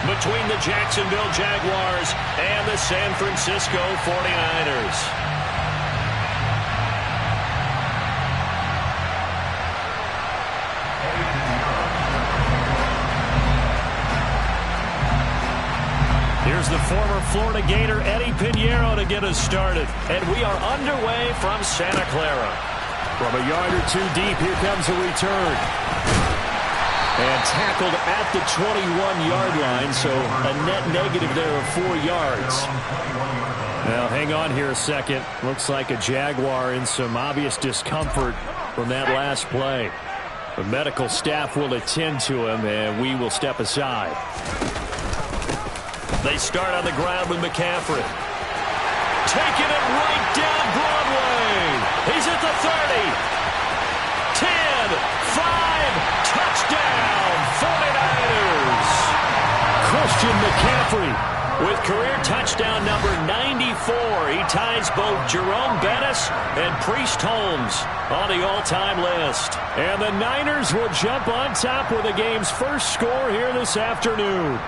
between the Jacksonville Jaguars and the San Francisco 49ers. Here's the former Florida Gator Eddie Pinheiro to get us started. And we are underway from Santa Clara. From a yard or two deep, here comes a return. And tackled at the 21-yard line, so a net negative there of 4 yards. Now, hang on here a second. Looks like a Jaguar in some obvious discomfort from that last play. The medical staff will attend to him, and we will step aside. They start on the ground with McCaffrey. Taking it right down Broadway. He's at the 30. 10, 5, touchdown, 49ers. Christian McCaffrey with career touchdown number 94. He ties both Jerome Bettis and Priest Holmes on the all-time list. And the Niners will jump on top with the game's first score here this afternoon.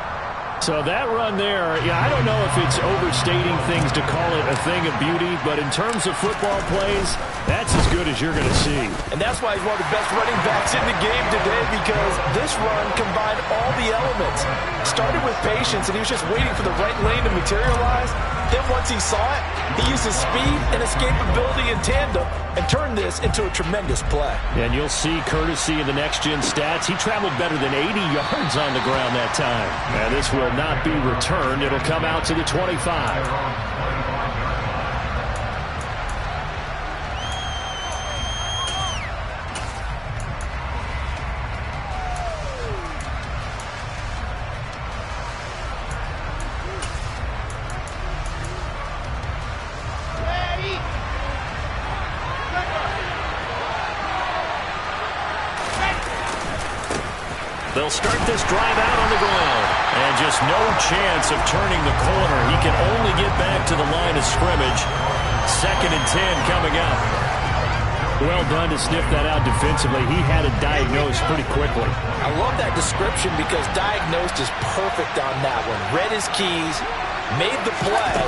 So that run there, yeah, I don't know if it's overstating things to call it a thing of beauty, but in terms of football plays, that's as good as you're going to see. And that's why he's one of the best running backs in the game today, because this run combined all the elements. Started with patience, and he was just waiting for the right lane to materialize. Then once he saw it, he used his speed and escapability in tandem and turned this into a tremendous play. And you'll see, courtesy of the next-gen stats, he traveled better than 80 yards on the ground that time. And this will not be returned. It'll come out to the 25. They'll start this drive out on the ground. And just no chance of turning the corner. He can only get back to the line of scrimmage. 2nd and 10 coming up. Well done to sniff that out defensively. He had it diagnosed pretty quickly. I love that description because diagnosed is perfect on that one. Read his keys, made the play,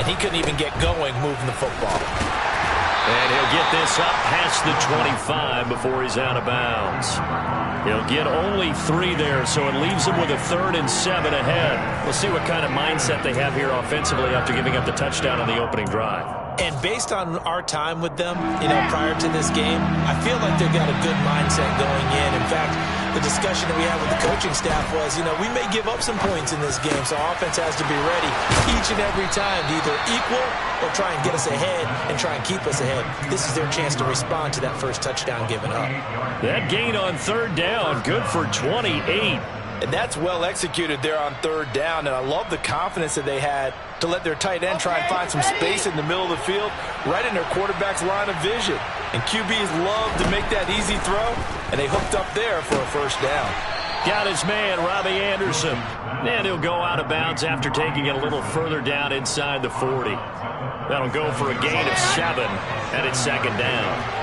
and he couldn't even get going moving the football. And he'll get this up past the 25 before he's out of bounds. He'll get only 3 there, so it leaves him with a 3rd and 7 ahead. We'll see what kind of mindset they have here offensively after giving up the touchdown on the opening drive. And based on our time with them, prior to this game, I feel like they've got a good mindset going in. In fact, the discussion that we had with the coaching staff was, we may give up some points in this game, so offense has to be ready each and every time to either equal or try and get us ahead and try and keep us ahead. This is their chance to respond to that first touchdown given up. That gain on 3rd down, good for 28. And that's well executed there on 3rd down, and I love the confidence that they had to let their tight end try and find some space in the middle of the field, right in their quarterback's line of vision. And QBs love to make that easy throw, and they hooked up there for a 1st down. Got his man, Robbie Anderson. And he'll go out of bounds after taking it a little further down inside the 40. That'll go for a gain of 7, and it's 2nd down.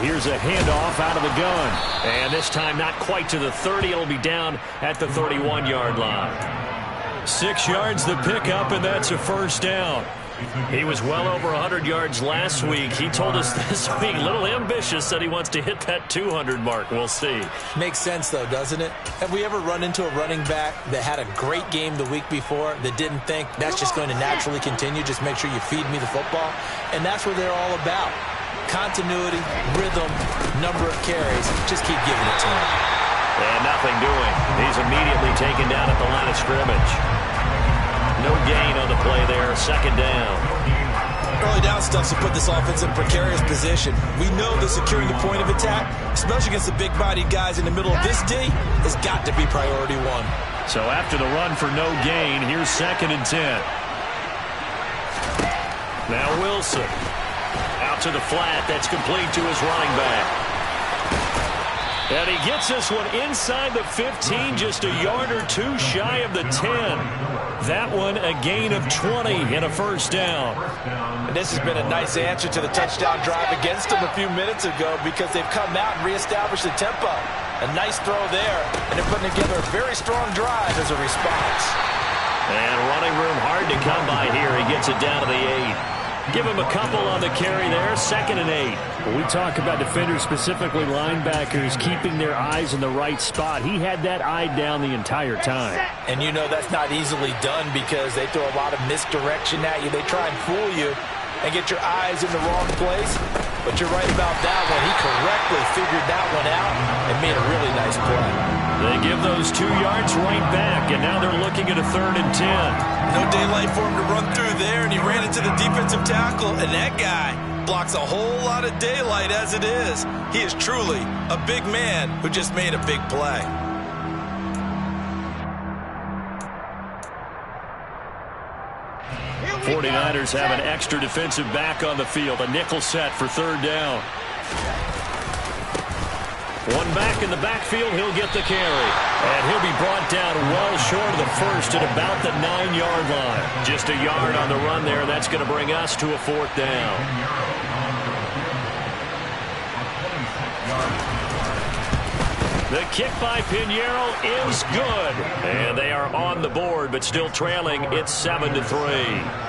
Here's a handoff out of the gun. And this time not quite to the 30. It'll be down at the 31-yard line. 6 yards the pickup, and that's a 1st down. He was well over 100 yards last week. He told us this week, a little ambitious, said he wants to hit that 200 mark. We'll see. Makes sense, though, doesn't it? Have we ever run into a running back that had a great game the week before that didn't think that's just going to naturally continue? Just make sure you feed me the football. And that's what they're all about. Continuity, rhythm, number of carries. Just keep giving it to him. And nothing doing. He's immediately taken down at the line of scrimmage. No gain on the play there. 2nd down. Early down stuff to put this offense in a precarious position. We know that securing the point of attack, especially against the big-bodied guys in the middle of this D, has got to be priority 1. So after the run for no gain, here's 2nd and 10. Now Wilson. Out to the flat. That's complete to his running back. And he gets this one inside the 15, just a yard or 2 shy of the 10. That one a gain of 20 and a 1st down. And this has been a nice answer to the touchdown drive against them a few minutes ago because they've come out and reestablished the tempo. A nice throw there, and they're putting together a very strong drive as a response. And running room hard to come by here. He gets it down to the 8. Give him a couple on the carry there, 2nd and 8. When we talk about defenders, specifically linebackers, keeping their eyes in the right spot. He had that eye down the entire time. And you know that's not easily done because they throw a lot of misdirection at you. They try and fool you and get your eyes in the wrong place. But you're right about that one. He correctly figured that one out and made a really nice play. They give those 2 yards right back, and now they're looking at a 3rd and 10. No daylight for him to run through there, and he ran into the defensive tackle, and that guy blocks a whole lot of daylight as it is. He is truly a big man who just made a big play. The 49ers have an extra defensive back on the field, a nickel set for 3rd down. One back in the backfield, he'll get the carry. And he'll be brought down well short of the first at about the 9-yard line. Just a yard on the run there, and that's going to bring us to a 4th down. The kick by Pinheiro is good. And they are on the board, but still trailing. It's 7-3.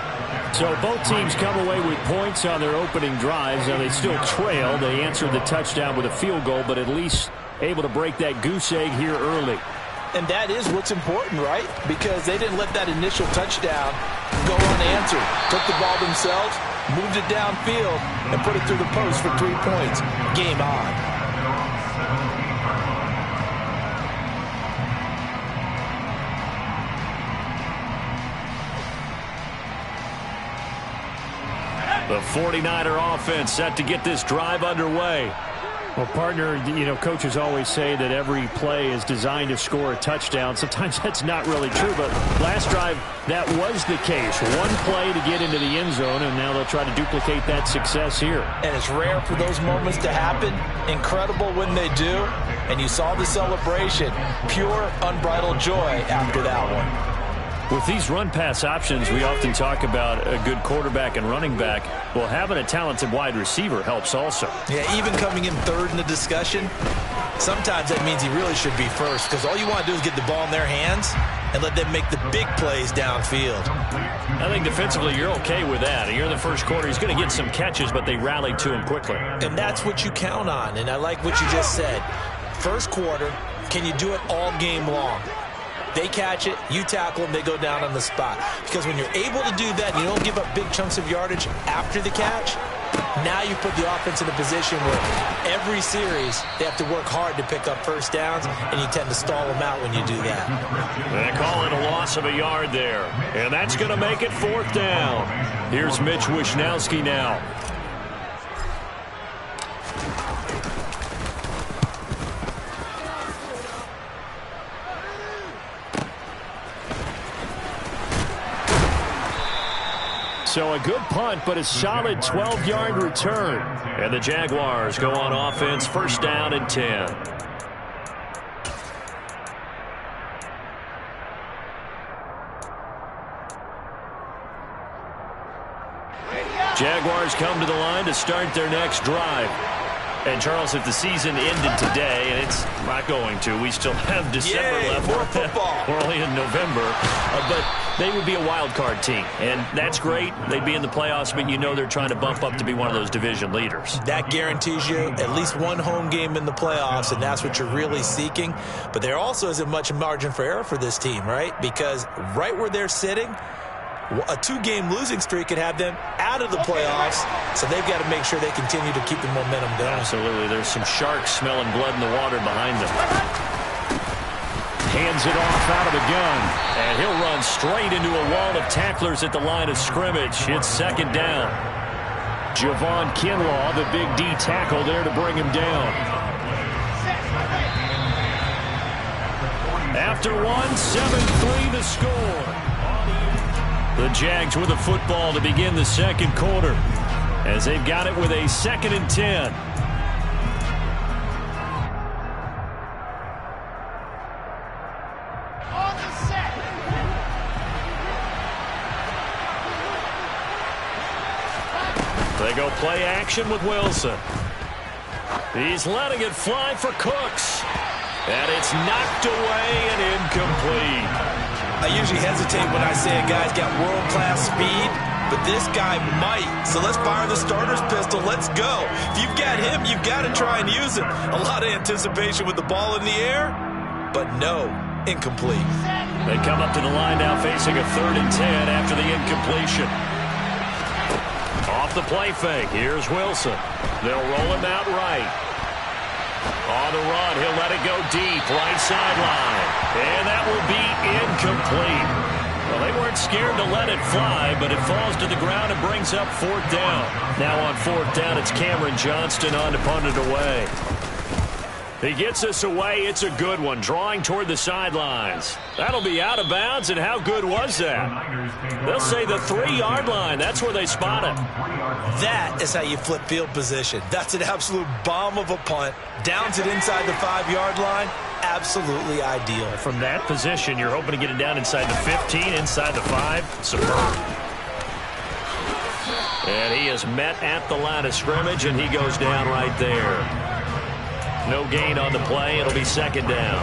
So both teams come away with points on their opening drives. Now they still trail. They answered the touchdown with a field goal, but at least able to break that goose egg here early. And that is what's important, right? Because they didn't let that initial touchdown go unanswered. Took the ball themselves, moved it downfield, and put it through the post for 3 points. Game on. The 49er offense set to get this drive underway. Well, partner, you know, coaches always say that every play is designed to score a touchdown. Sometimes that's not really true, but last drive, that was the case. One play to get into the end zone, and now they'll try to duplicate that success here. And it's rare for those moments to happen. Incredible when they do. And you saw the celebration. Pure, unbridled joy after that one. With these run-pass options, we often talk about a good quarterback and running back. Well, having a talented wide receiver helps also. Yeah, even coming in 3rd in the discussion, sometimes that means he really should be first because all you want to do is get the ball in their hands and let them make the big plays downfield. I think defensively you're okay with that. You're in the first quarter. He's going to get some catches, but they rallied to him quickly. And that's what you count on, and I like what you just said. First quarter, can you do it all game long? They catch it, you tackle them, they go down on the spot. Because when you're able to do that and you don't give up big chunks of yardage after the catch, now you put the offense in a position where every series they have to work hard to pick up first downs, and you tend to stall them out when you do that. They call it a loss of a yard there. And that's going to make it 4th down. Here's Mitch Wishnowsky now. So a good punt, but a solid 12-yard return. And the Jaguars go on offense, 1st down and 10. Jaguars come to the line to start their next drive. And, Charles, if the season ended today, and it's not going to, we still have December left. More football. We're only in November. But they would be a wild card team. And that's great. They'd be in the playoffs, but you know they're trying to bump up to be one of those division leaders. That guarantees you at least one home game in the playoffs, and that's what you're really seeking. But there also isn't much margin for error for this team, right? Because right where they're sitting, a 2-game losing streak could have them out of the playoffs, so they've got to make sure they continue to keep the momentum going. Absolutely. There's some sharks smelling blood in the water behind them. Hands it off out of the gun, and he'll run straight into a wall of tacklers at the line of scrimmage. It's 2nd down. Javon Kinlaw, the big D tackle there to bring him down. After 7-3 the score. The Jags with the football to begin the 2nd quarter as they've got it with a 2nd and 10. On the set. They go play action with Wilson. He's letting it fly for Cooks. And it's knocked away and incomplete. I usually hesitate when I say a guy's got world-class speed, but this guy might. So let's fire the starter's pistol. Let's go. If you've got him, you've got to try and use him. A lot of anticipation with the ball in the air, but no, incomplete. They come up to the line now facing a 3rd and 10 after the incompletion. Off the play fake, here's Wilson. They'll roll him out right. On the run, he'll let it go deep, right sideline. And that will be incomplete. Well, they weren't scared to let it fly, but it falls to the ground and brings up 4th down. Now on 4th down, it's Cameron Johnston on to punt it away. He gets this away. It's a good one, drawing toward the sidelines. That'll be out of bounds, and how good was that? They'll say the 3-yard line. That's where they spot it. That is how you flip field position. That's an absolute bomb of a punt. Downs it inside the 5-yard line. Absolutely ideal. From that position, you're hoping to get it down inside the 15, inside the 5. Superb. And he is met at the line of scrimmage, and he goes down right there. No gain on the play. It'll be 2nd down.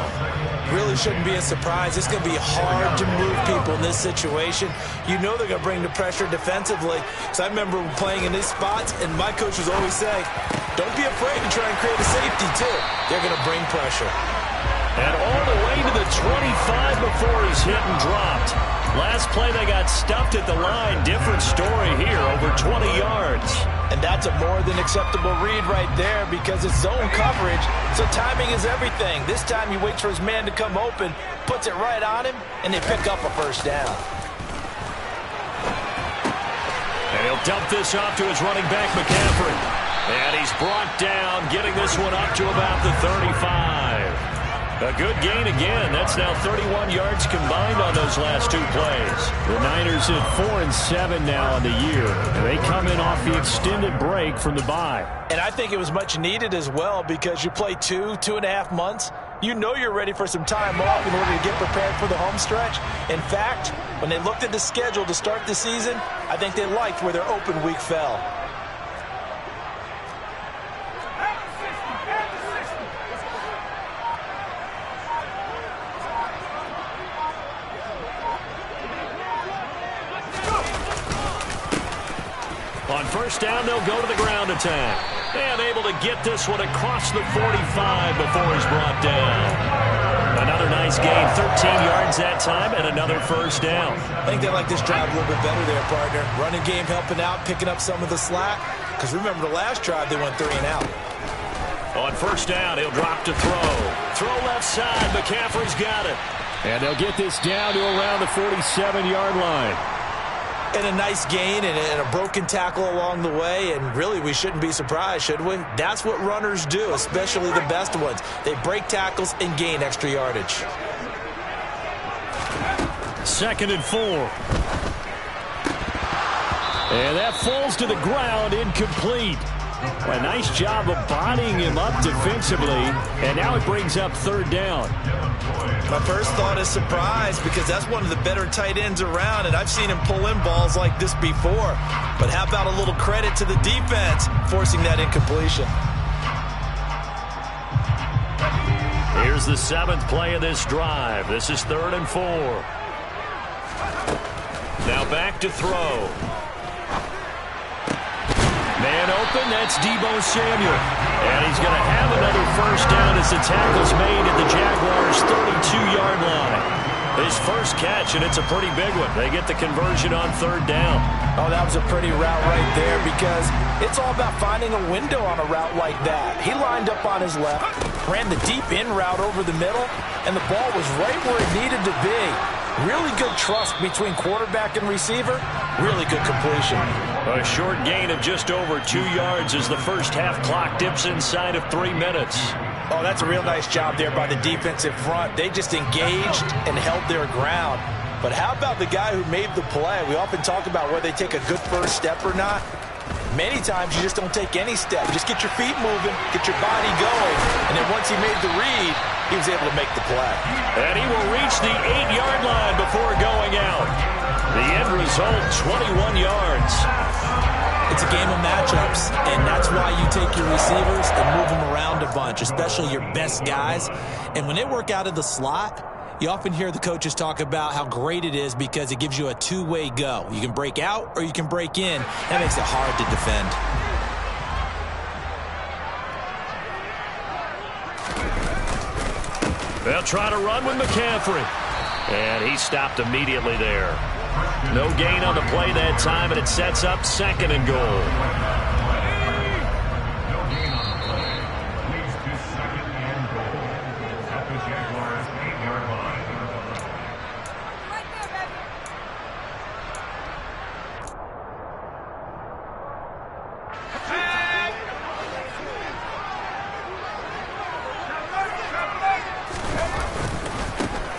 Really shouldn't be a surprise. It's going to be hard to move people in this situation. You know they're going to bring the pressure defensively. So I remember playing in these spots, and my coach was always saying, don't be afraid to try and create a safety, too. They're going to bring pressure. And all the way to the 25 before he's hit and dropped. Last play, they got stuffed at the line. Different story here, over 20 yards. And that's a more than acceptable read right there because it's zone coverage, so timing is everything. This time he waits for his man to come open, puts it right on him, and they pick up a 1st down. And he'll dump this off to his running back, McCaffrey. And he's brought down, getting this one up to about the 35. A good gain again. That's now 31 yards combined on those last 2 plays. The Niners at 4-7 now on the year. And they come in off the extended break from the bye. And I think it was much needed as well because you play 2.5 months. You know you're ready for some time off in order to get prepared for the home stretch. In fact, when they looked at the schedule to start the season, I think they liked where their open week fell. On 1st down, they'll go to the ground attack. And able to get this one across the 45 before he's brought down. Another nice gain, 13 yards that time, and another 1st down. I think they like this drive a little bit better there, partner. Running game helping out, picking up some of the slack. Because remember the last drive, they went 3 and out. On 1st down, he'll drop to throw. Throw left side, McCaffrey's got it. And they'll get this down to around the 47-yard line. And a nice gain and a broken tackle along the way, and really we shouldn't be surprised, should we? That's what runners do, especially the best ones. They break tackles and gain extra yardage. 2nd and 4. And that falls to the ground, incomplete. A nice job of bodying him up defensively, and now it brings up 3rd down. My first thought is surprise because that's one of the better tight ends around, and I've seen him pull in balls like this before. But how about a little credit to the defense forcing that incompletion? Here's the 7th play of this drive. This is 3rd and 4. Now back to throw. Man open, that's Deebo Samuel. And he's going to have another 1st down as the tackle's made at the Jaguars' 32-yard line. His first catch, and it's a pretty big one. They get the conversion on 3rd down. Oh, that was a pretty route right there because it's all about finding a window on a route like that. He lined up on his left, ran the deep in route over the middle, and the ball was right where it needed to be. Really good trust between quarterback and receiver. Really good completion. A short gain of just over 2 yards as the first half clock dips inside of 3 minutes. Oh, that's a real nice job there by the defensive front. They just engaged and held their ground. But how about the guy who made the play? We often talk about whether they take a good first step or not. Many times you just don't take any step. Just get your feet moving, get your body going, and then once he made the read, he was able to make the play. And he will reach the 8-yard line before going out. The end result, 21 yards. It's a game of matchups, and that's why you take your receivers and move them around a bunch, especially your best guys. And when they work out of the slot, you often hear the coaches talk about how great it is because it gives you a two-way go. You can break out or you can break in. That makes it hard to defend. They'll try to run with McCaffrey. And he stopped immediately there. No gain on the play that time, and it sets up 2nd and goal.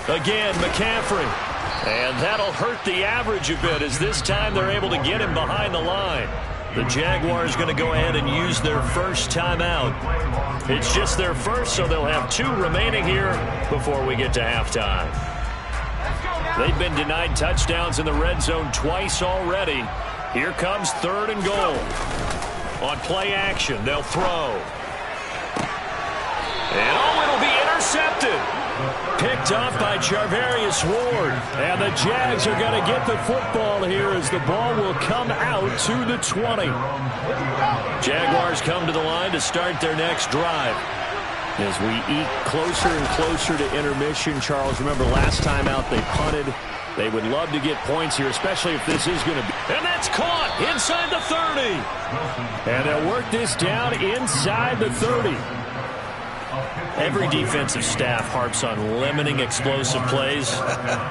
Again, McCaffrey. And that'll hurt the average a bit as this time they're able to get him behind the line. The Jaguars going to go ahead and use their first timeout. It's just their first, so they'll have 2 remaining here before we get to halftime. They've been denied touchdowns in the red zone twice already. Here comes 3rd and goal. On play action, they'll throw. And it'll be intercepted. Picked off by Charvarius Ward. And the Jags are going to get the football here as the ball will come out to the 20. Jaguars come to the line to start their next drive. As we eke closer and closer to intermission, Charles, remember last time out they punted. They would love to get points here, especially if this is going to be. And that's caught inside the 30. And they'll work this down inside the 30. Every defensive staff harps on limiting explosive plays.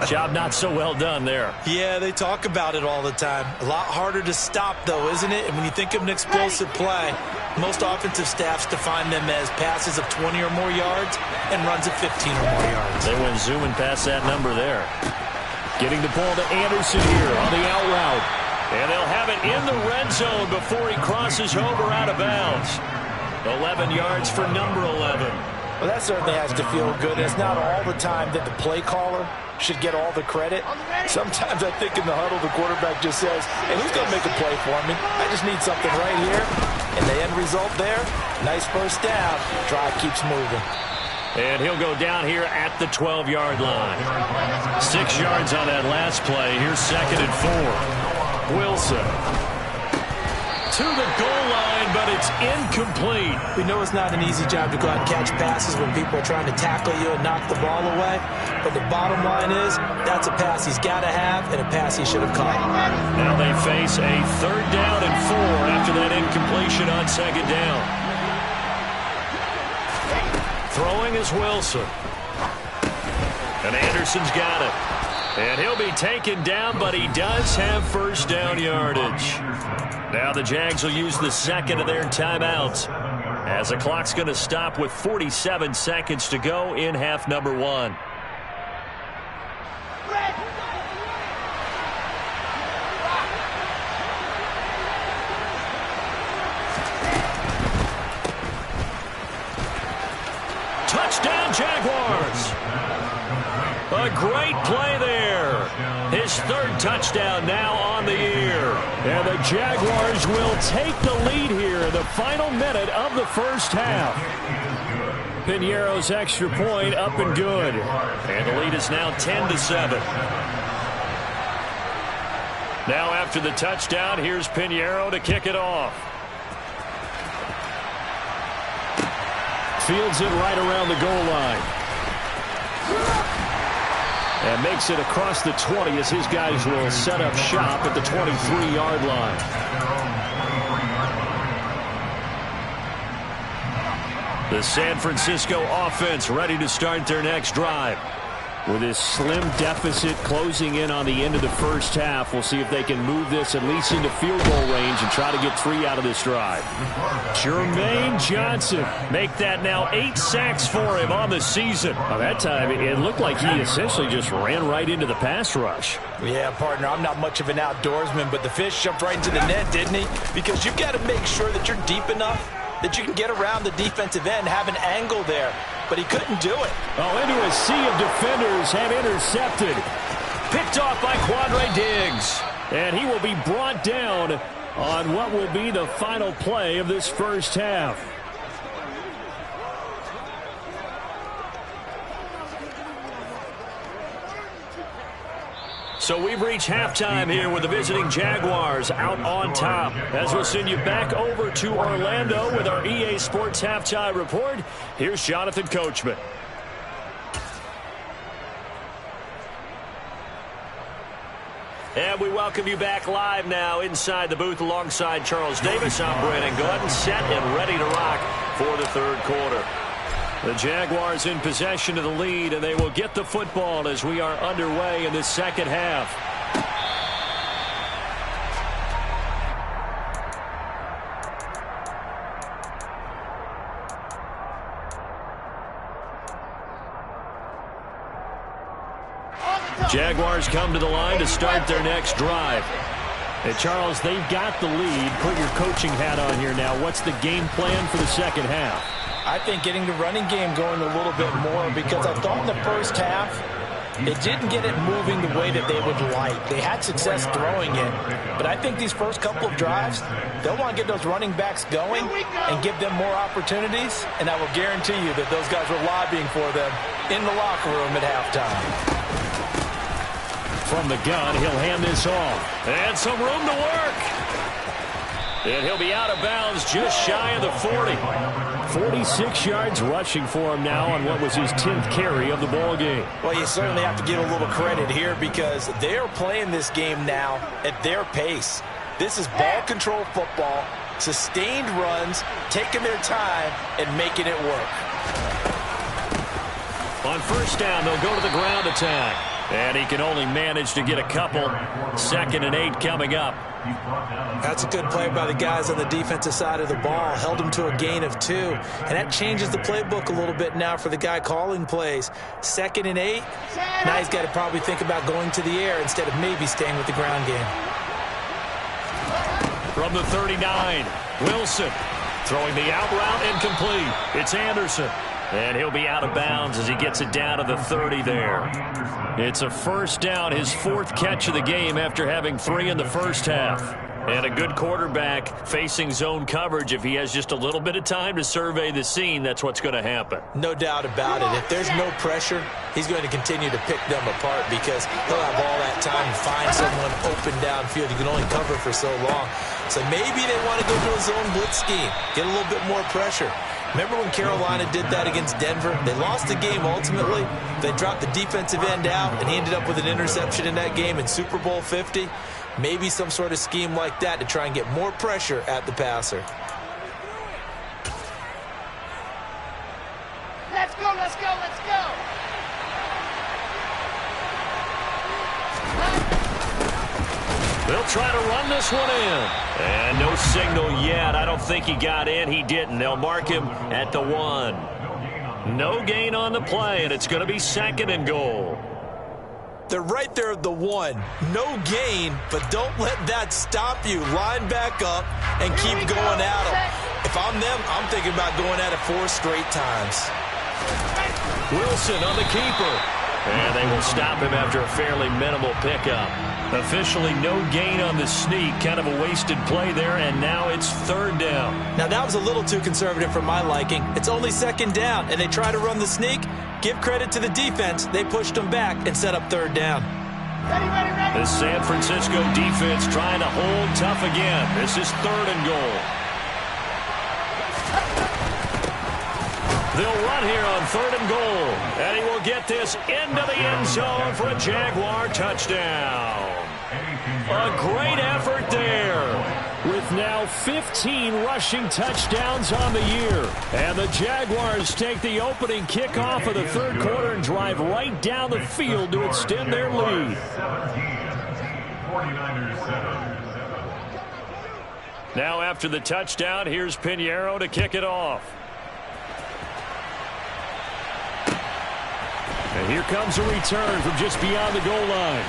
Job not so well done there. Yeah, they talk about it all the time. A lot harder to stop, though, isn't it? And when you think of an explosive play, most offensive staffs define them as passes of 20 or more yards and runs of 15 or more yards. They went zooming past that number there. Getting the ball to Anderson here on the out route. And they'll have it in the red zone before he crosses over out of bounds. 11 yards for number 11. Well, that certainly has to feel good. It's not all the time that the play caller should get all the credit. Sometimes I think in the huddle, the quarterback just says, hey, who's going to make a play for me? I just need something right here. And the end result there, nice first down. Drive keeps moving. And he'll go down here at the 12-yard line. 6 yards on that last play. Here's 2nd and 4. Wilson to the goal line, but it's incomplete. We know it's not an easy job to go out and catch passes when people are trying to tackle you and knock the ball away. But the bottom line is that's a pass he's got to have and a pass he should have caught. Now they face a 3rd down and 4 after that incompletion on 2nd down. Throwing is Wilson. And Anderson's got it. And he'll be taken down, but he does have first down yardage. Now the Jags will use the 2nd of their timeouts as the clock's going to stop with 47 seconds to go in half number 1. Touchdown Jaguars! A great play there. His 3rd touchdown now on the year. And the Jaguars will take the lead here in the final minute of the first half. Piñeiro's extra point up and good. And the lead is now 10-7. Now after the touchdown, here's Piñeiro to kick it off. Fields it right around the goal line. And makes it across the 20 as his guys will set up shop at the 23-yard line. The San Francisco offense ready to start their next drive. With this slim deficit closing in on the end of the first half, we'll see if they can move this at least into field goal range and try to get 3 out of this drive. Jermaine Johnson, make that now 8 sacks for him on the season. By that time, it looked like he essentially just ran right into the pass rush. Yeah, partner, I'm not much of an outdoorsman, but the fish jumped right into the net, didn't he? Because you've got to make sure that you're deep enough that you can get around the defensive end, have an angle there. But he couldn't do it. Oh, into a sea of defenders and intercepted. Picked off by Quandre Diggs. And he will be brought down on what will be the final play of this first half. So we've reached halftime here with the visiting Jaguars out on top. As we'll send you back over to Orlando with our EA Sports Halftime Report, here's Jonathan Coachman. And we welcome you back live now inside the booth alongside Charles Davis. I'm Brandon Gaudin, set and ready to rock for the third quarter. The Jaguars in possession of the lead, and they will get the football as we are underway in this second half. Jaguars come to the line to start their next drive. Hey, Charles, they've got the lead. Put your coaching hat on here now. What's the game plan for the second half? I think getting the running game going a little bit more, because I thought in the first half it didn't get it moving the way that they would like. They had success throwing it, but I think these first couple of drives, they'll want to get those running backs going and give them more opportunities, and I will guarantee you that those guys were lobbying for them in the locker room at halftime. From the gun, he'll hand this off. And some room to work. And he'll be out of bounds just shy of the 40. 46 yards rushing for him now on what was his 10th carry of the ball game. Well, you certainly have to give a little credit here because they are playing this game now at their pace. This is ball control football, sustained runs, taking their time and making it work. On first down, they'll go to the ground attack. And he can only manage to get a couple. 2nd and 8 coming up. That's a good play by the guys on the defensive side of the ball. Held him to a gain of 2. And that changes the playbook a little bit now for the guy calling plays. 2nd and 8. Now he's got to probably think about going to the air instead of maybe staying with the ground game. From the 39, Wilson throwing the out route incomplete. It's Anderson. And he'll be out of bounds as he gets it down to the 30 there. It's a first down, his 4th catch of the game after having 3 in the first half. And a good quarterback facing zone coverage. If he has just a little bit of time to survey the scene, that's what's going to happen. No doubt about it. If there's no pressure, he's going to continue to pick them apart because he'll have all that time to find someone open downfield. You can only cover for so long. So maybe they want to go to a zone blitz scheme, get a little bit more pressure. Remember when Carolina did that against Denver? They lost the game ultimately. They dropped the defensive end out, and he ended up with an interception in that game in Super Bowl 50. Maybe some sort of scheme like that to try and get more pressure at the passer. Let's go, let's go, let's go! They'll try to run this one in. And no signal yet. I don't think he got in. He didn't. They'll mark him at the 1. No gain on the play, and it's going to be 2nd and goal. They're right there at the 1. No gain, but don't let that stop you. Line back up and keep going at them. If I'm them, I'm thinking about going at it 4 straight times. Wilson on the keeper. And they will stop him after a fairly minimal pickup. Officially no gain on the sneak. Kind of a wasted play there, and now it's 3rd down. Now that was a little too conservative for my liking. It's only 2nd down, and they try to run the sneak. Give credit to the defense. They pushed them back and set up 3rd down. The San Francisco defense trying to hold tough again. This is 3rd and goal. They'll run here on 3rd and goal. And he will get this into the end zone for a Jaguar touchdown. A great effort there. With now 15 rushing touchdowns on the year. And the Jaguars take the opening kickoff of the 3rd quarter and drive right down the field to extend their lead. Now after the touchdown, here's Pinheiro to kick it off. And here comes a return from just beyond the goal line.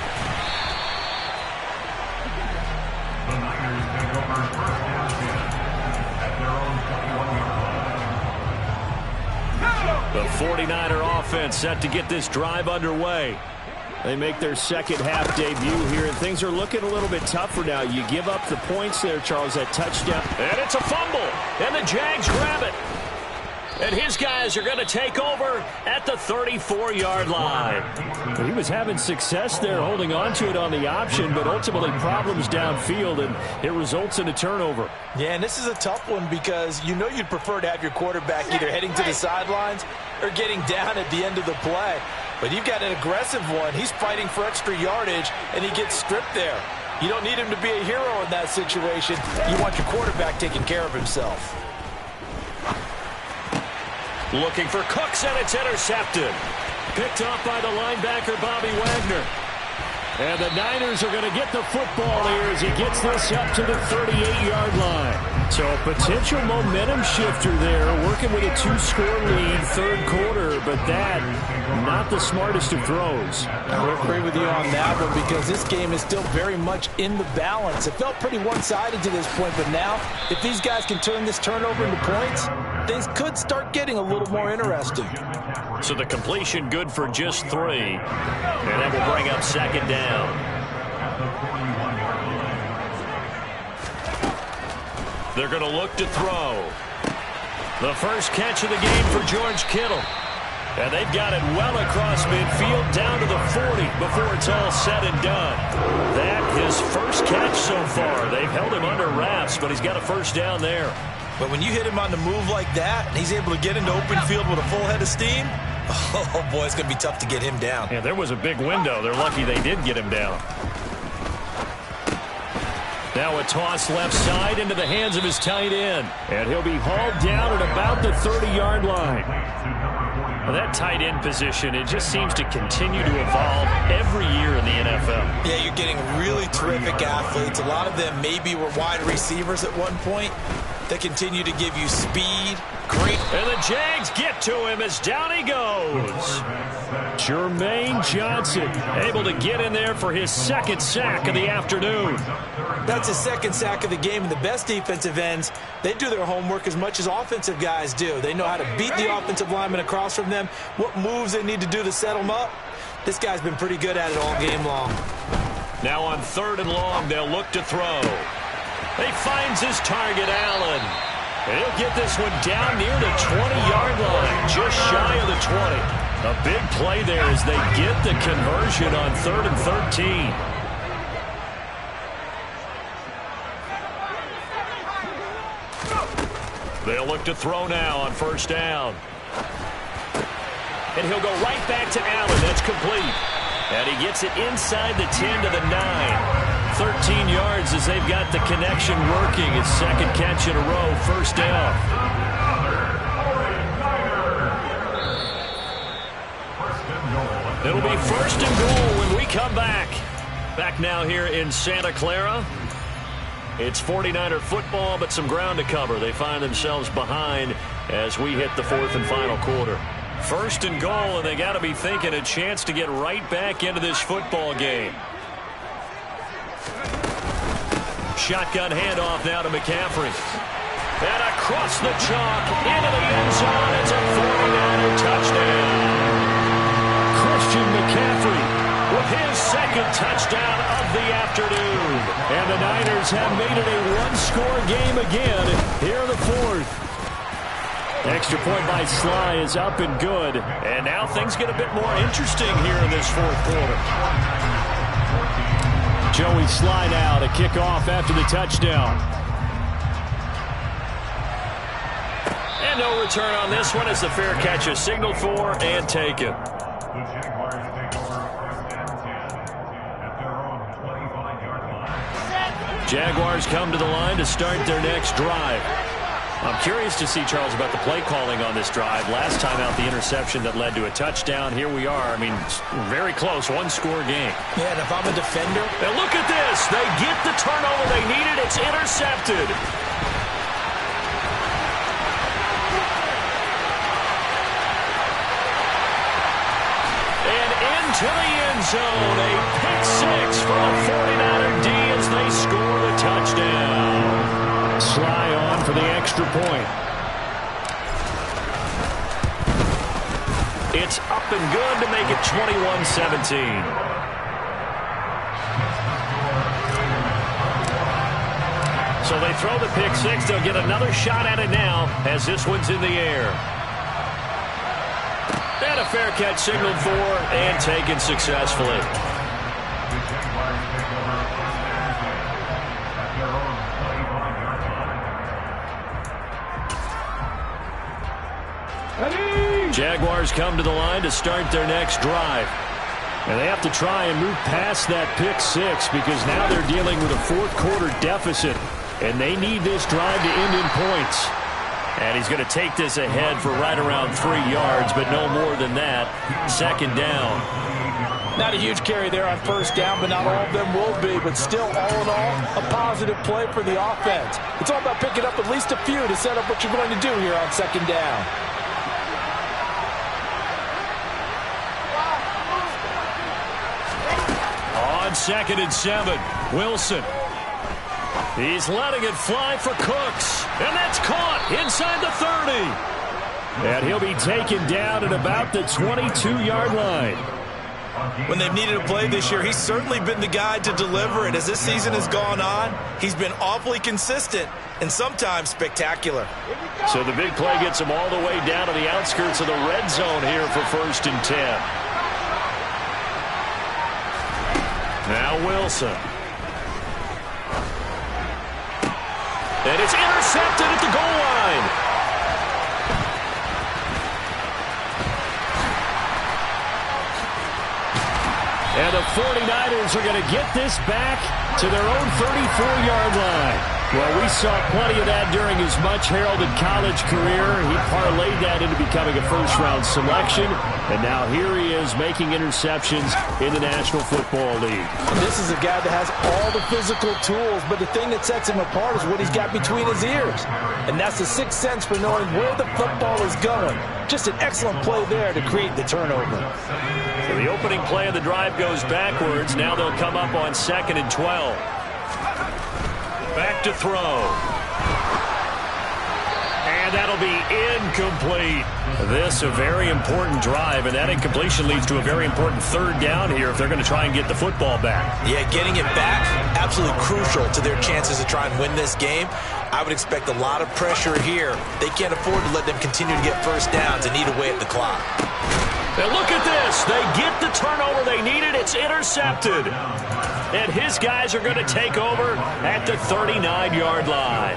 The 49er offense set to get this drive underway. They make their second half debut here, and things are looking a little bit tougher now. You give up the points there, Charles, that touchdown. And it's a fumble, and the Jags grab it. And his guys are going to take over at the 34-yard line. He was having success there holding on to it on the option, but ultimately problems downfield, and it results in a turnover. Yeah, and this is a tough one because you know you'd prefer to have your quarterback either heading to the sidelines or getting down at the end of the play. But you've got an aggressive one. He's fighting for extra yardage, and he gets stripped there. You don't need him to be a hero in that situation. You want your quarterback taking care of himself. Looking for Cooks, and it's intercepted. Picked off by the linebacker, Bobby Wagner. And the Niners are going to get the football here as he gets this up to the 38-yard line. So a potential momentum shifter there, working with a 2-score lead, third quarter, but that, not the smartest of throws. I would agree with you on that one because this game is still very much in the balance. It felt pretty one-sided to this point, but now, if these guys can turn this turnover into points, things could start getting a little more interesting. So the completion good for just 3. And that will bring up second down. They're going to look to throw. The first catch of the game for George Kittle. And they've got it well across midfield down to the 40 before it's all said and done. That his first catch so far. They've held him under wraps, but he's got a first down there. But when you hit him on the move like that, and he's able to get into open field with a full head of steam, oh boy, it's going to be tough to get him down. Yeah, there was a big window. They're lucky they did get him down. Now a toss left side into the hands of his tight end. And he'll be hauled down at about the 30-yard line. Well, that tight end position, it just seems to continue to evolve every year in the NFL. Yeah, you're getting really terrific athletes. A lot of them maybe were wide receivers at one point. They continue to give you speed, great. And the Jags get to him as down he goes. Jermaine Johnson able to get in there for his second sack of the afternoon. That's his second sack of the game, and the best defensive ends, they do their homework as much as offensive guys do. They know how to beat the offensive lineman across from them, what moves they need to do to set them up. This guy's been pretty good at it all game long. Now on 3rd and long, they'll look to throw. He finds his target, Allen. And he'll get this one down near the 20-yard line, just shy of the 20. A big play there as they get the conversion on 3rd and 13. They'll look to throw now on 1st down. And he'll go right back to Allen. That's complete. And he gets it inside the 10 to the 9. 13 yards as they've got the connection working. His second catch in a row, 1st down. It'll be 1st and goal when we come back. Back now here in Santa Clara. It's 49er football, but some ground to cover. They find themselves behind as we hit the 4th and final quarter. 1st and goal, and they got to be thinking a chance to get right back into this football game. Shotgun handoff now to McCaffrey. And across the chalk, into the end zone. It's a 49er touchdown. Christian McCaffrey with his second touchdown of the afternoon. And the Niners have made it a one-score game again here in the 4th. Extra point by Sly is up and good. And now things get a bit more interesting here in this 4th quarter. Joey Sly now to kick off after the touchdown. And no return on this one as the fair catch is signaled for and taken. Jaguars come to the line to start their next drive. I'm curious to see, Charles, about the play calling on this drive. Last time out, the interception that led to a touchdown. Here we are. I mean, very close, one-score game. Yeah, and if I'm a defender. And look at this. They get the turnover they needed. It's intercepted. And into the end zone. A pick six for the 49er D as they score the touchdown. Sly on for the extra point. It's up and good to make it 21-17. So they throw the pick six. They'll get another shot at it now as this one's in the air. And a fair catch signaled for and taken successfully. Jaguars come to the line to start their next drive. And they have to try and move past that pick six because now they're dealing with a fourth-quarter deficit, and they need this drive to end in points. And he's going to take this ahead for right around 3 yards, but no more than that. Second down. Not a huge carry there on first down, but not all of them will be. But still, all in all, a positive play for the offense. It's all about picking up at least a few to set up what you're going to do here on second down. On 2nd and 7, Wilson. He's letting it fly for Cooks. And that's caught inside the 30. And he'll be taken down at about the 22-yard line. When they've needed a play this year, he's certainly been the guy to deliver it. As this season has gone on, he's been awfully consistent and sometimes spectacular. So the big play gets him all the way down to the outskirts of the red zone here for 1st and 10. Now Wilson. And it's intercepted at the goal line. And the 49ers are going to get this back to their own 34-yard line. Well, we saw plenty of that during his much-heralded college career. He parlayed that into becoming a first-round selection. And now here he is making interceptions in the National Football League. And this is a guy that has all the physical tools, but the thing that sets him apart is what he's got between his ears. And that's the sixth sense for knowing where the football is going. Just an excellent play there to create the turnover. So the opening play of the drive goes backwards. Now they'll come up on 2nd and 12. Back to throw. And that'll be incomplete. This a very important drive, and that incompletion leads to a very important third down here if they're going to try and get the football back. Yeah, getting it back, absolutely crucial to their chances to try and win this game. I would expect a lot of pressure here. They can't afford to let them continue to get first downs and eat away at the clock. And look at this. They get the turnover they needed. It's intercepted. And his guys are going to take over at the 39-yard line.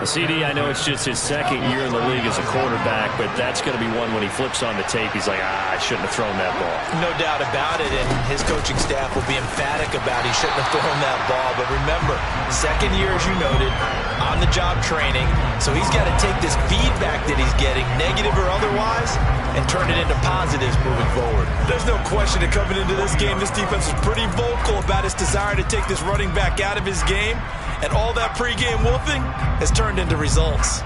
CD, I know it's just his second year in the league as a quarterback, but that's going to be one when he flips on the tape. He's like, I shouldn't have thrown that ball. No doubt about it, and his coaching staff will be emphatic about he shouldn't have thrown that ball. But remember, second year, as you noted, on-the-job training, so he's got to take this feedback that he's getting, negative or otherwise, and turn it into positives moving forward. There's no question that coming into this game, this defense is pretty vocal about its desire to take this running back out of his game, and all that pregame wolfing has turned into results.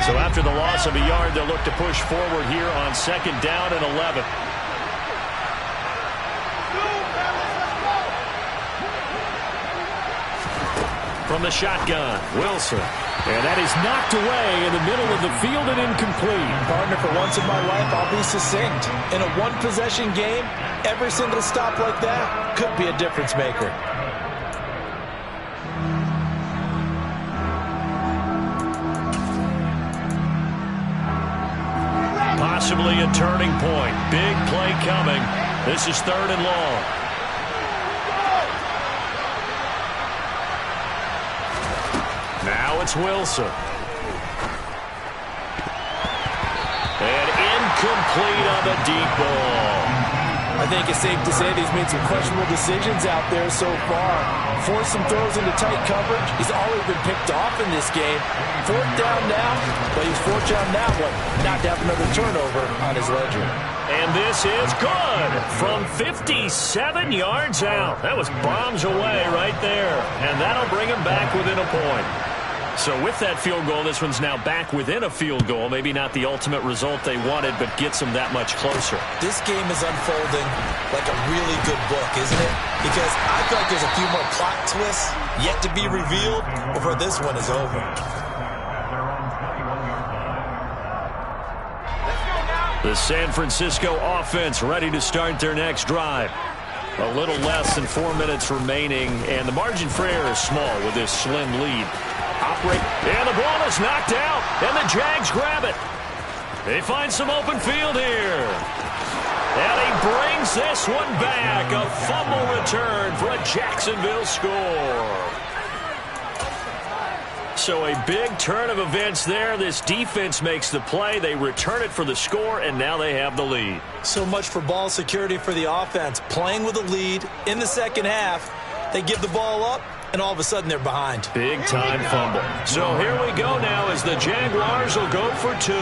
So after the loss of a yard, they'll look to push forward here on 2nd down and 11. From the shotgun, Wilson. And that is knocked away in the middle of the field and incomplete. Partner, for once in my life, I'll be succinct. In a one-possession game, every single stop like that could be a difference maker. Possibly a turning point. Big play coming. This is 3rd and long. Now it's Wilson. And incomplete on the deep ball. I think it's safe to say that he's made some questionable decisions out there so far. Forced some throws into tight coverage. He's already been picked off in this game. 4th down now, but he's fortunate on that one not to have another turnover on his ledger. And this is good from 57 yards out. That was bombs away right there. And that'll bring him back within a point. So with that field goal, this one's now back within a field goal. Maybe not the ultimate result they wanted, but gets them that much closer. This game is unfolding like a really good book, isn't it? Because I feel like there's a few more plot twists yet to be revealed before this one is over. The San Francisco offense ready to start their next drive. A little less than 4 minutes remaining, and the margin for error is small with this slim lead. And the ball is knocked out, and the Jags grab it. They find some open field here. And he brings this one back. A fumble return for a Jacksonville score. So a big turn of events there. This defense makes the play. They return it for the score, and now they have the lead. So much for ball security for the offense. Playing with a lead in the second half. They give the ball up, and all of a sudden they're behind. Big-time fumble. So here we go now as the Jaguars will go for 2.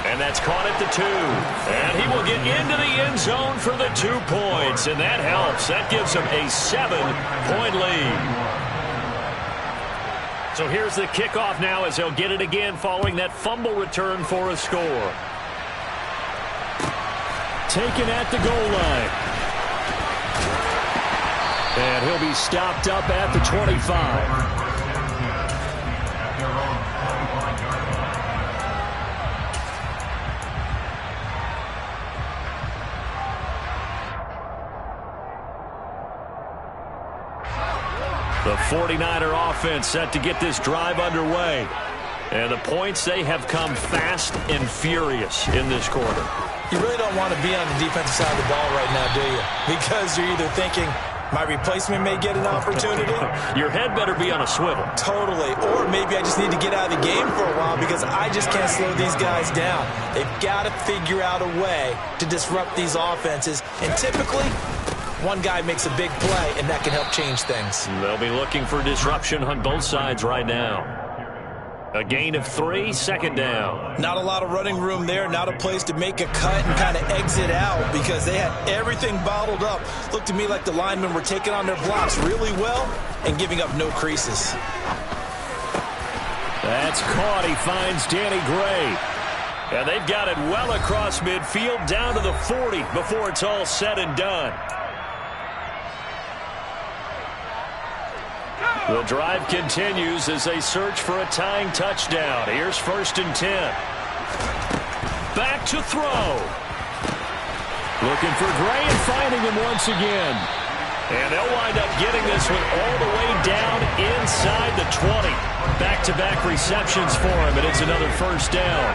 And that's caught at the 2. And he will get into the end zone for the 2 points. And that helps. That gives him a 7-point lead. So here's the kickoff now as he'll get it again following that fumble return for a score. Taken at the goal line. And he'll be stopped up at the 25. The 49er offense set to get this drive underway. And the points, they have come fast and furious in this quarter. You really don't want to be on the defensive side of the ball right now, do you? Because you're either thinking, my replacement may get an opportunity. Your head better be on a swivel. Totally. Or maybe I just need to get out of the game for a while because I just can't slow these guys down. They've got to figure out a way to disrupt these offenses. And typically, one guy makes a big play, and that can help change things. They'll be looking for disruption on both sides right now. A gain of 3, second down. Not a lot of running room there, not a place to make a cut and kind of exit out because they had everything bottled up. Looked to me like the linemen were taking on their blocks really well and giving up no creases. That's caught. He finds Danny Gray. And they've got it well across midfield down to the 40 before it's all said and done. The drive continues as they search for a tying touchdown. Here's 1st and 10. Back to throw. Looking for Gray and finding him once again. And they'll wind up getting this one all the way down inside the 20. Back-to-back receptions for him, and it's another 1st down.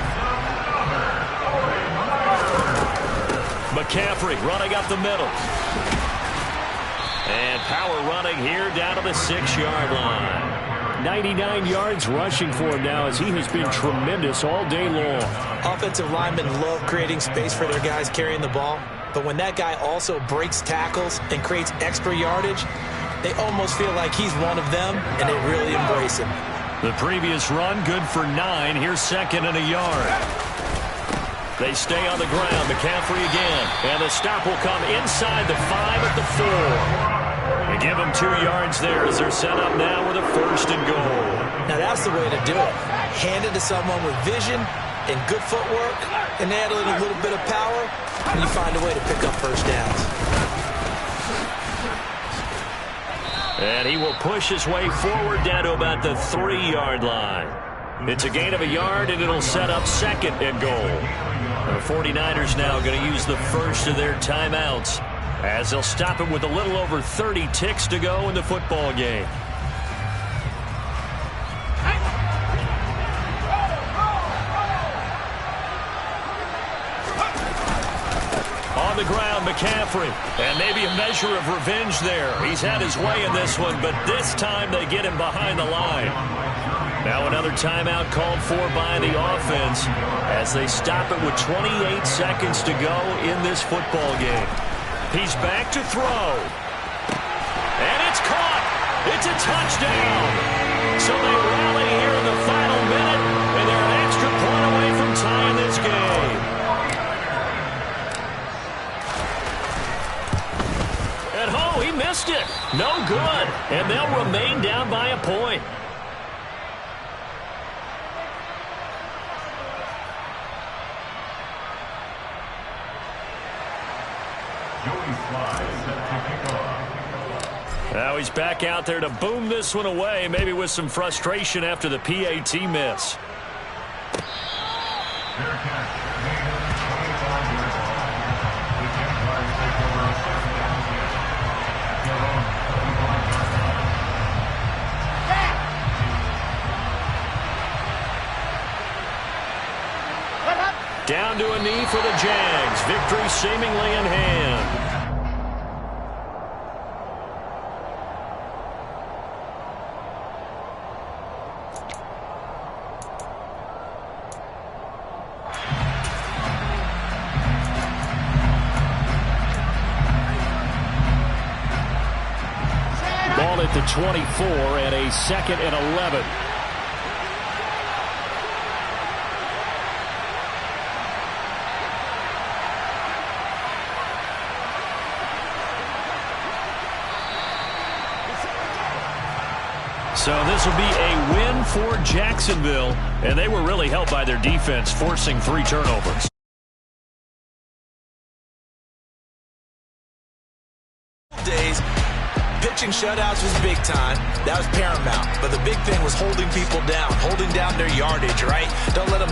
McCaffrey running up the middle. And power running here down to the 6-yard line. 99 yards rushing for him now as he has been tremendous all day long. Offensive linemen love creating space for their guys carrying the ball. But when that guy also breaks tackles and creates extra yardage, they almost feel like he's one of them, and they really embrace him. The previous run good for 9. Here's 2nd and a yard. They stay on the ground. McCaffrey again. And the stop will come inside the 5 at the 4. They give them 2 yards there as they're set up now with a 1st and goal. Now that's the way to do it. Hand it to someone with vision and good footwork and add a little bit of power, and you find a way to pick up 1st downs. And he will push his way forward down to about the 3-yard line. It's a gain of a yard, and it'll set up 2nd and goal. The 49ers now going to use the first of their timeouts as they'll stop it with a little over 30 ticks to go in the football game. On the ground, McCaffrey. And maybe a measure of revenge there. He's had his way in this one, but this time they get him behind the line. Now another timeout called for by the offense as they stop it with 28 seconds to go in this football game. He's back to throw. And it's caught. It's a touchdown. So they rally here in the final minute, and they're an extra point away from tying this game. And oh, he missed it. No good. And they'll remain down by a point. Now he's back out there to boom this one away, maybe with some frustration after the PAT miss. Down to a knee for the Jags. Victory seemingly in hand. Ball at the 24 and a 2nd and 11. So this will be a win for Jacksonville, and they were really helped by their defense, forcing 3 turnovers. Days, pitching shutouts was big time. That was paramount. But the big thing was holding people down, holding down their yardage, right? Don't let them